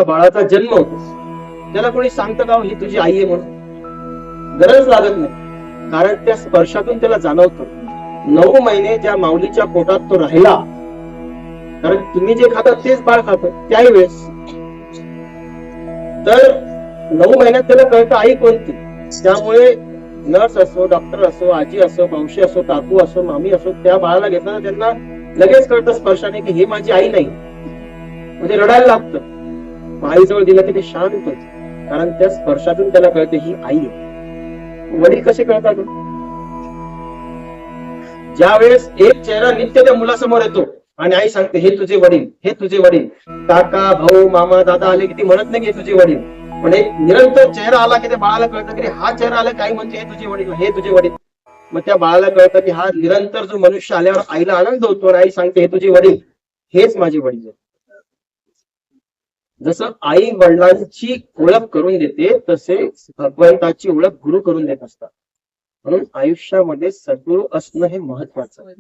बाळाचा जन्म होतो त्याला कोणी सांगतं का ही तुझी आई आहे म्हणून? गरज लागत नाही, कारण त्या स्पर्शातून त्याला जाणवतं. 9 महिने ज्या माऊलीच्या पोटात तो राहिला, कारण तुम्ही जे खाता तेच बाळ खातं त्याही वेळेस, तर 9 महिन्यात त्याला कळतं आई कोणती. त्यामुळे नर्स असो, डॉक्टर असो, आजी असो, मावशी असो, काकू असो, मामी असो, त्या बाळाला घेताना त्यांना लगेच कळतं स्पर्शाने की ही माझी आई नाही, म्हणजे रडायला लागतं. आईजवळ दिलं की ते शांत होतं, कारण त्या स्पर्शातून त्याला कळते ही आई आहे. वडील कसे कळतात? ज्या वेळेस एक चेहरा नित्य त्या मुलासमोर येतो आणि आई सांगते हे तुझे वडील, हे तुझे वडील, काका, भाऊ, मामा, दादा आले की ती म्हणत नाही की हे तुझे वडील, पण एक निरंतर चेहरा आला की त्या बाळाला कळतं की हा चेहरा आला काही म्हणते हे तुझे वडील, हे तुझे वडील. मग त्या बाळाला कळतं की हा निरंतर जो मनुष्य आल्यावर आईला आनंद होतो, आई सांगते हे तुझे वडील, हेच माझे वडील आहे. जसं आई वडिलांची ओळख करून देते, तसे भगवंताची ओळख गुरु करून देत असतात. म्हणून आयुष्यामध्ये सद्गुरू असणं हे महत्वाचं आहे.